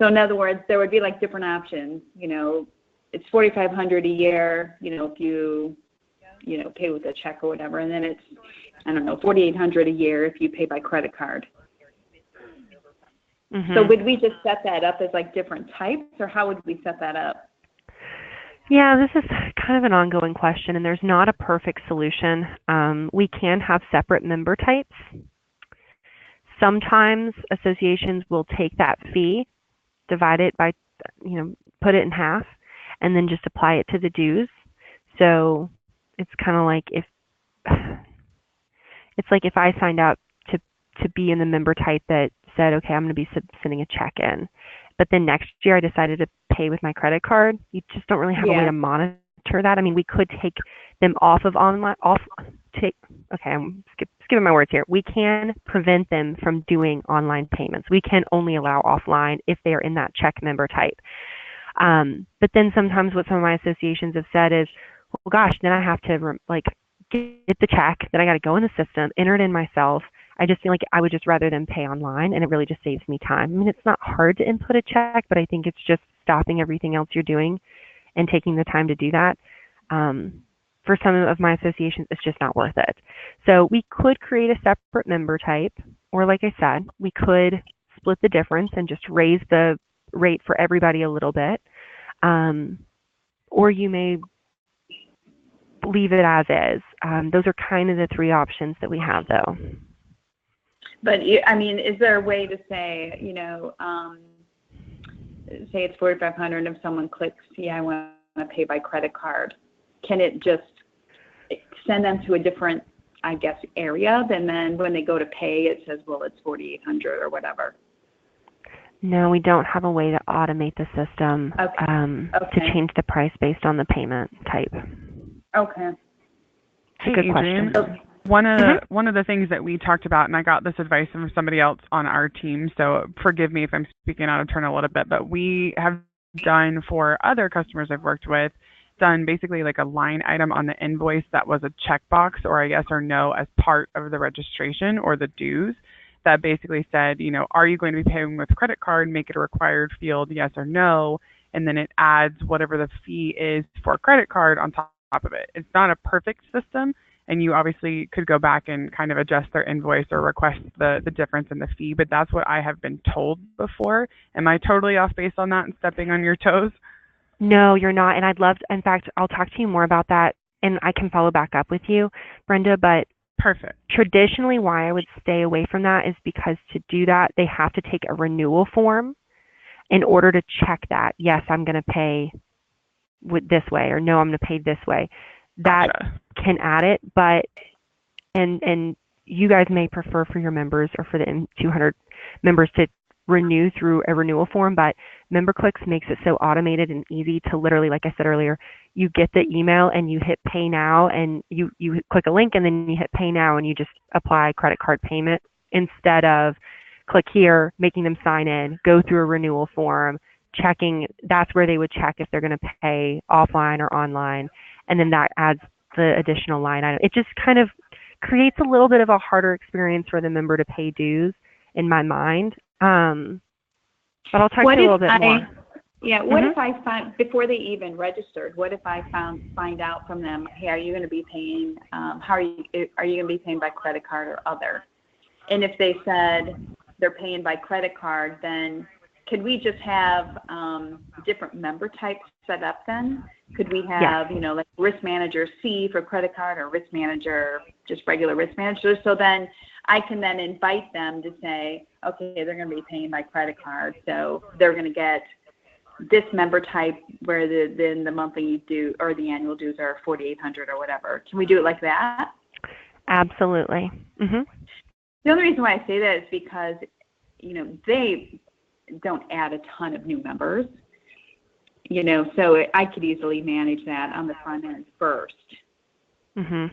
So in other words, there would be like different options. It's $4,500 a year, if you, pay with a check or whatever, and then it's, I don't know, $4,800 a year if you pay by credit card. So would we just set that up as like different types, or how would we set that up? Yeah, this is kind of an ongoing question, and there's not a perfect solution. We can have separate member types. Sometimes associations will take that fee, divide it by, put it in half, and then just apply it to the dues. So it's kind of like if I signed up to be in the member type that said, okay, I'm going to be sending a check in, but then next year I decided to pay with my credit card. You just don't really have a way to monitor that. I mean, we could take them off of online, I'm skipping my words here. We can prevent them from doing online payments. We can only allow offline if they are in that check member type. But then sometimes what some of my associations have said is, well, gosh, then I have to get the check, then I got to go in the system, enter it in myself. I just feel like I would just rather them pay online, and it really just saves me time. I mean, it's not hard to input a check, but I think it's just stopping everything else you're doing and taking the time to do that. For some of my associations, it's just not worth it. So we could create a separate member type, or like I said, we could split the difference and just raise the rate for everybody a little bit. Or you may leave it as is. Those are kind of the three options that we have, though. But, I mean, is there a way to say, say it's $4,500, and if someone clicks, I want to pay by credit card, can it just send them to a different, I guess, area, and then when they go to pay, it says, well, it's $4,800 or whatever? No, we don't have a way to automate the system to change the price based on the payment type. Okay. It's a good question. One of the things that we talked about, and I got this advice from somebody else on our team, so forgive me if I'm speaking out of turn a little bit, but we have done for other customers I've worked with, done basically like a line item on the invoice that was a checkbox or a yes or no as part of the registration or the dues that basically said, are you going to be paying with credit card? Make it a required field, yes or no, and then it adds whatever the fee is for credit card on top of it. It's not a perfect system, and you obviously could go back and kind of adjust their invoice or request the difference in the fee, but that's what I have been told before. Am I totally off base on that and stepping on your toes? No, you're not, and in fact, I'll talk to you more about that, and I can follow back up with you, Brenda, but perfect. Traditionally, why I would stay away from that is because to do that, they have to take a renewal form in order to check that, yes, I'm going to pay with this way, or no, I'm going to pay this way. That can add it, but and you guys may prefer for your members or for the M200 members to renew through a renewal form, but MemberClicks makes it so automated and easy to literally, like I said earlier, you get the email and you hit pay now, and you click a link and then you hit pay now and you just apply credit card payment instead of click here, making them sign in, go through a renewal form, checking. That's where they would check if they're going to pay offline or online, and then that adds the additional line item. It just kind of creates a little bit of a harder experience for the member to pay dues in my mind. But I'll talk to you a little bit more. Yeah, what if I find, before they even registered, what if I find out from them, hey, are you going to be paying, are you going to be paying by credit card or other? And if they said they're paying by credit card, then could we just have different member types set up then? Could we have, like risk manager C for credit card, or risk manager, just regular risk manager? So then I can then invite them to say, okay, they're going to be paying by credit card, so they're going to get this member type where then the monthly due or the annual dues are $4,800 or whatever. Can we do it like that? Absolutely. Mm-hmm. The only reason why I say that is because, they don't add a ton of new members, so I could easily manage that on the front end first. Mhm.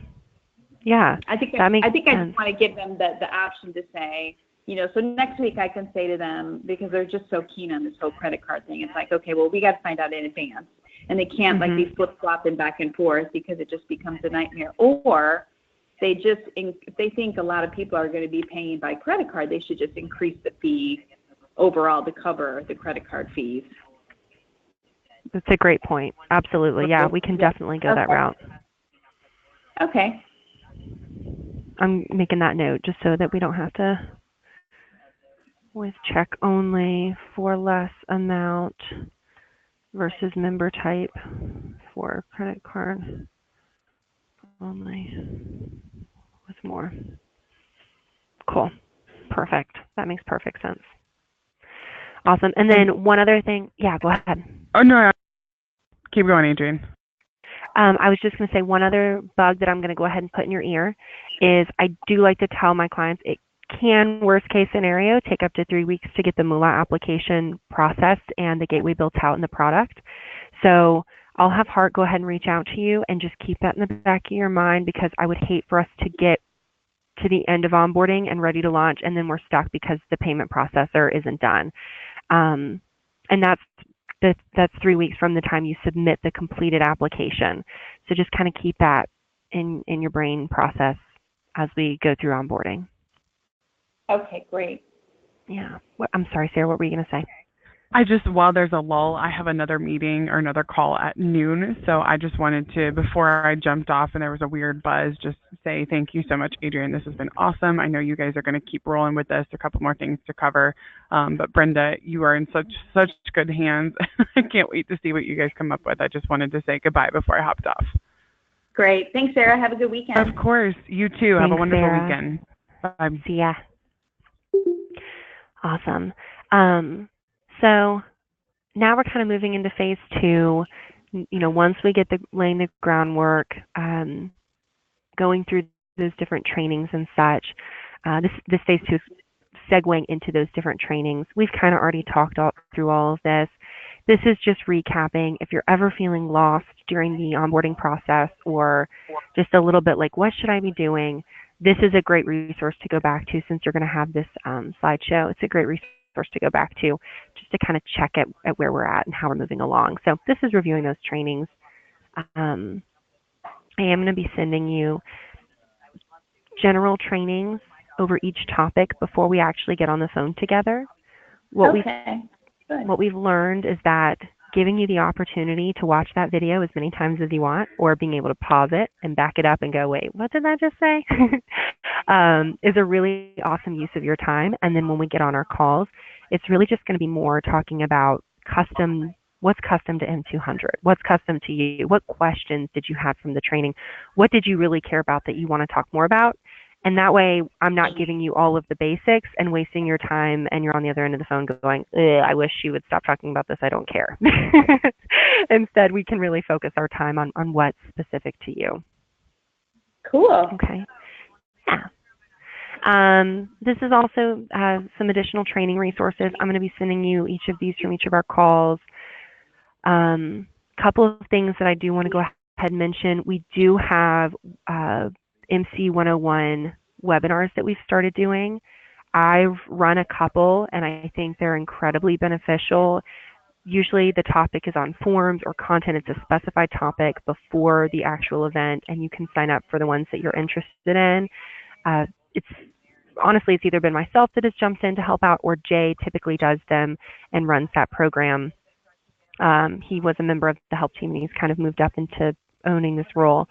Yeah. I think I just want to give them the option to say, So next week I can say to them, because they're just so keen on this whole credit card thing, it's like, okay, well, we got to find out in advance. And they can't like be flip-flopping back and forth because it just becomes a nightmare. Or if they think a lot of people are going to be paying by credit card, they should just increase the fee overall to cover the credit card fees. That's a great point. Absolutely. Yeah, we can definitely go that route. Okay. I'm making that note just so that we don't have to with check only for less amount versus member type for credit card only with more. Cool. Perfect. That makes perfect sense. Awesome. And then one other thing. Yeah, go ahead. Oh, no. Keep going, Adrienne. I was just going to say one other bug that I'm going to go ahead and put in your ear is I do like to tell my clients it can, worst case scenario, take up to 3 weeks to get the Moolah application processed and the gateway built out in the product. So I'll have Hart go ahead and reach out to you and just keep that in the back of your mind, because I would hate for us to get to the end of onboarding and ready to launch and then we're stuck because the payment processor isn't done. And that's 3 weeks from the time you submit the completed application. So just kind of keep that in your brain process as we go through onboarding. Okay, great. Yeah. I'm sorry, Sarah, what were you going to say? While there's a lull, I have another meeting or another call at noon. So I just wanted to, before I jumped off and there was a weird buzz, just say thank you so much, Adrienne. This has been awesome. I know you guys are going to keep rolling with this. A couple more things to cover. But Brenda, you are in such good hands. I can't wait to see what you guys come up with. I just wanted to say goodbye before I hopped off. Great. Thanks, Sarah. Have a good weekend. Of course. You too. Thanks, have a wonderful Sarah. weekend. Bye. See ya. Awesome. So now we're kind of moving into phase 2. Once we get laying the groundwork, going through those different trainings and such, this phase 2 is segueing into those different trainings. We've kind of already talked through all of this. This is just recapping. If you're ever feeling lost during the onboarding process or just a little bit like, what should I be doing? This is a great resource to go back to, since you're going to have this slideshow. It's a great resource to go back to just to kind of check at where we're at and how we're moving along. So this is reviewing those trainings. I am going to be sending you general trainings over each topic before we actually get on the phone together. What we've learned is that giving you the opportunity to watch that video as many times as you want, or being able to pause it and back it up and go, wait, what did that just say? Is a really awesome use of your time. And then when we get on our calls, it's really just going to be more talking about what's custom to M200? What's custom to you? What questions did you have from the training? What did you really care about that you want to talk more about? And that way, I'm not giving you all of the basics and wasting your time, and you're on the other end of the phone going, I wish you would stop talking about this. I don't care. Instead, we can really focus our time on what's specific to you. Cool. Okay. Yeah. This is also some additional training resources. I'm going to be sending you each of these from each of our calls. Couple of things that I do want to go ahead and mention. We do have MC 101 webinars that we've started doing. I've run a couple and I think they're incredibly beneficial. Usually the topic is on forms or content. It's a specified topic before the actual event, and you can sign up for the ones that you're interested in. Honestly, it's either been myself that has jumped in to help out, or Jay typically does them and runs that program. He was a member of the help team and he's kind of moved up into owning this role.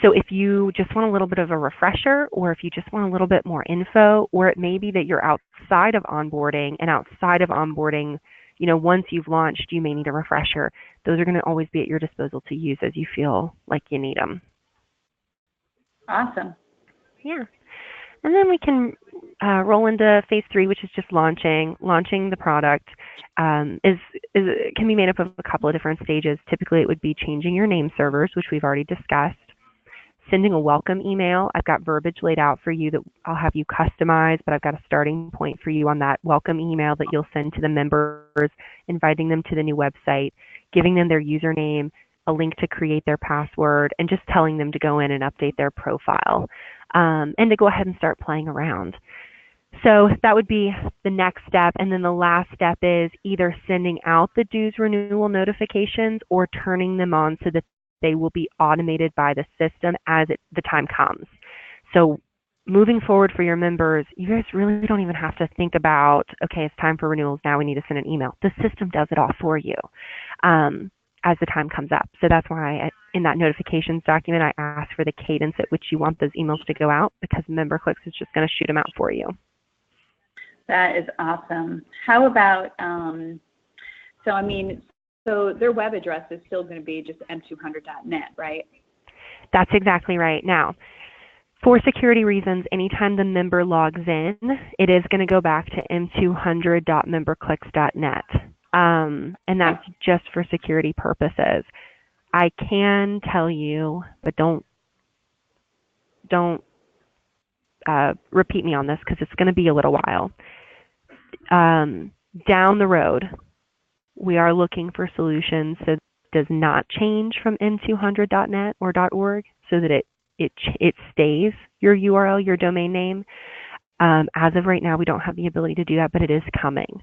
So if you just want a little bit of a refresher, or if you just want a little bit more info, or it may be that you're outside of onboarding, once you've launched, you may need a refresher. Those are going to always be at your disposal to use as you feel like you need them. Awesome. Yeah. And then we can roll into phase 3, which is just launching the product. Can be made up of a couple of different stages. Typically, it would be changing your name servers, which we've already discussed. Sending a welcome email. I've got verbiage laid out for you that I'll have you customize, but I've got a starting point for you on that welcome email that you'll send to the members, inviting them to the new website, giving them their username, a link to create their password, and just telling them to go in and update their profile, and to go ahead and start playing around. So that would be the next step. And then the last step is either sending out the dues renewal notifications or turning them on so that they will be automated by the system as the time comes. So moving forward for your members, you guys really don't even have to think about, okay, it's time for renewals. Now we need to send an email. The system does it all for you as the time comes up. So that's why in that notifications document, I asked for the cadence at which you want those emails to go out, because MemberClicks is just going to shoot them out for you. That is awesome. How about, so their web address is still going to be just m200.net, right? That's exactly right. Now, for security reasons, anytime the member logs in, it is going to go back to m200.memberclicks.net. And that's just for security purposes. I can tell you, but don't repeat me on this because it's going to be a little while. Down the road, we are looking for solutions that does not change from m200.net or .org, so that it stays your URL, your domain name. As of right now, we don't have the ability to do that, but it is coming.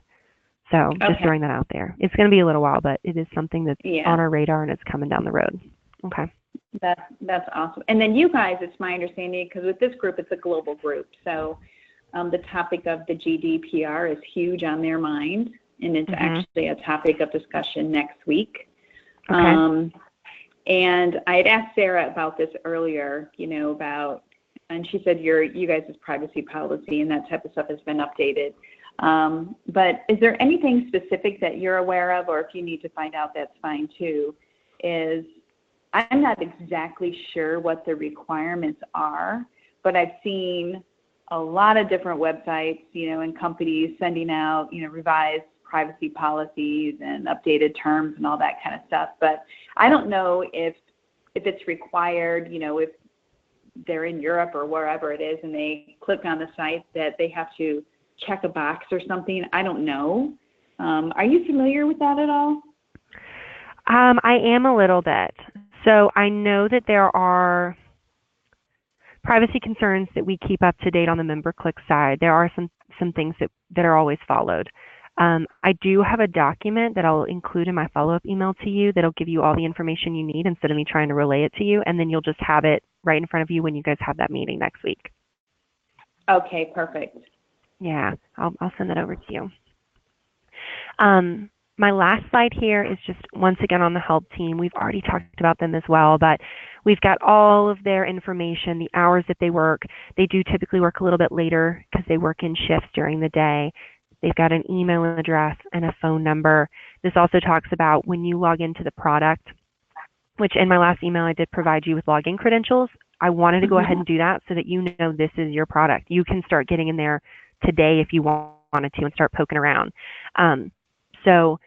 So just throwing that out there. It's going to be a little while, but it is something that's on our radar and it's coming down the road. Okay. That's awesome. And then you guys, it's my understanding, because with this group, it's a global group. So the topic of the GDPR is huge on their mind, and it's actually a topic of discussion next week. Okay. And I had asked Sarah about this earlier, and she said you guys' privacy policy and that type of stuff has been updated. But is there anything specific that you're aware of, or if you need to find out, that's fine too, I'm not exactly sure what the requirements are, but I've seen a lot of different websites, and companies sending out, revised privacy policies and updated terms and all that kind of stuff. But I don't know if it's required, if they're in Europe or wherever it is and they click on the site that they have to check a box or something. I don't know. Are you familiar with that at all? I am a little bit. So I know that there are privacy concerns that we keep up to date on the MemberClick side. There are some things that are always followed. I do have a document that I'll include in my follow-up email to you that'll give you all the information you need instead of me trying to relay it to you, and then you'll just have it right in front of you when you guys have that meeting next week. Okay, perfect. Yeah, I'll send that over to you. My last slide here is just once again on the help team. We've already talked about them as well, but we've got all of their information, the hours that they work. They do typically work a little bit later because they work in shifts during the day. They've got an email address and a phone number. This also talks about when you log into the product, which in my last email I did provide you with login credentials. I wanted to go ahead and do that so that you know this is your product. You can start getting in there today if you wanted to and start poking around. So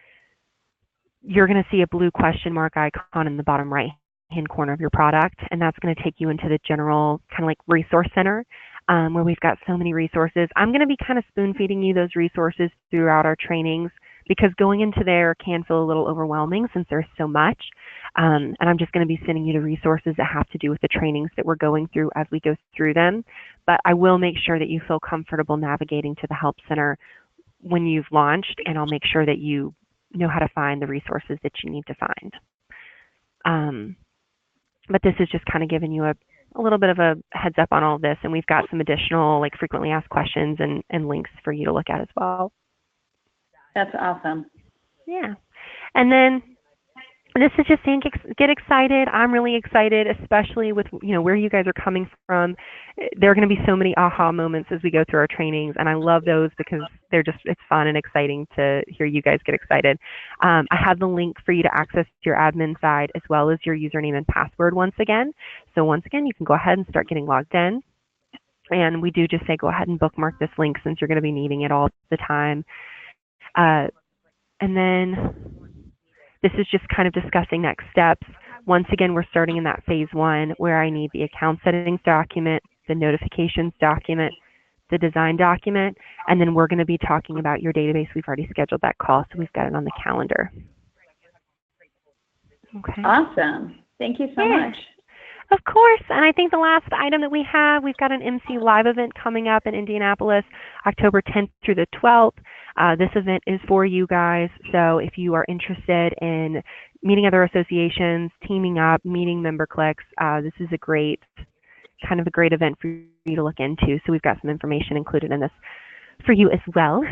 you're going to see a blue question mark icon in the bottom right-hand corner of your product, and that's going to take you into the general kind of like resource center where we've got so many resources. I'm going to be kind of spoon-feeding you those resources throughout our trainings because going into there can feel a little overwhelming since there's so much. And I'm just going to be sending you the resources that have to do with the trainings that we're going through as we go through them. But I will make sure that you feel comfortable navigating to the Help Center when you've launched, and I'll make sure that you know how to find the resources that you need to find. But this is just kind of giving you a little bit of a heads up on all of this, and we've got some additional like frequently asked questions and links for you to look at as well. That's awesome. Yeah. And then this is just saying get excited. I'm really excited, especially with where you guys are coming from. There are going to be so many aha moments as we go through our trainings, and I love those because it's fun and exciting to hear you guys get excited. I have the link for you to access your admin side as well as your username and password once again. So once again, you can go ahead and start getting logged in. And we do just say go ahead and bookmark this link since you're going to be needing it all the time. And then this is just kind of discussing next steps. Once again, we're starting in that phase 1 where I need the account settings document, the notifications document, the design document, and then we're going to be talking about your database. We've already scheduled that call, so we've got it on the calendar. Okay. Awesome. Thank you so much. Of course, and I think the last item that we've got an MC Live event coming up in Indianapolis, October 10th through the 12th. This event is for you guys, so if you are interested in meeting other associations, teaming up, meeting member cliques, this is a great event for you to look into. So we've got some information included in this for you as well.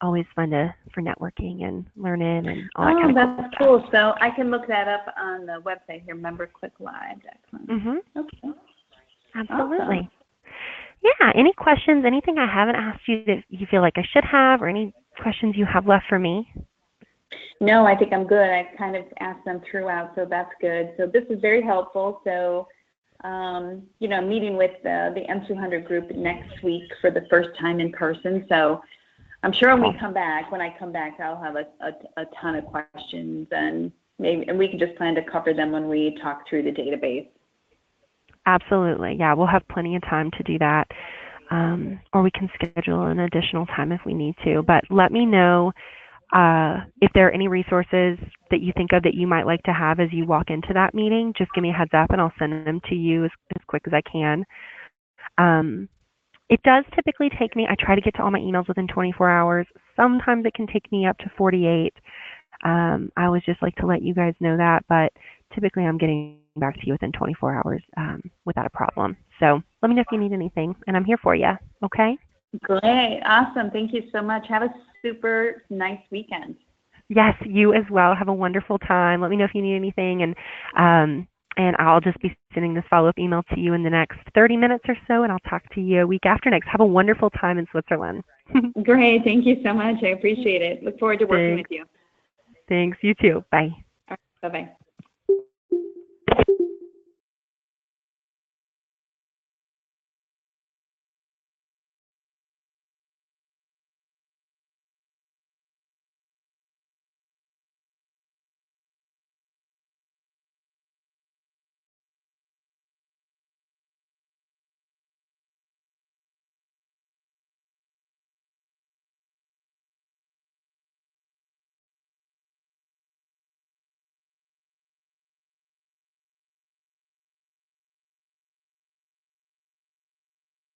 Always fun for networking and learning and all that kind of stuff. Oh, that's cool. So I can look that up on the website here, memberclicklive.com. Mm-hmm. Okay. Absolutely. Awesome. Yeah. Any questions? Anything I haven't asked you that you feel like I should have, or any questions you have left for me? No, I think I'm good. I kind of asked them throughout, so that's good. So this is very helpful. So meeting with the M200 group next week for the first time in person. So I'm sure when I come back, I'll have a ton of questions, and we can just plan to cover them when we talk through the database. Absolutely. Yeah, we'll have plenty of time to do that. Or we can schedule an additional time if we need to. But let me know if there are any resources that you think of that you might like to have as you walk into that meeting. Just give me a heads up and I'll send them to you as quick as I can. It does typically take me, I try to get to all my emails within 24 hours. Sometimes it can take me up to 48. I always just like to let you guys know that, but typically I'm getting back to you within 24 hours without a problem. So let me know if you need anything, and I'm here for you, okay? Great. Awesome. Thank you so much. Have a super nice weekend. Yes, you as well. Have a wonderful time. Let me know if you need anything, and I'll just be sending this follow-up email to you in the next 30 minutes or so, and I'll talk to you a week after next. Have a wonderful time in Switzerland. Great. Thank you so much. I appreciate it. Look forward to working with you. Thanks. You too. Bye. Bye-bye.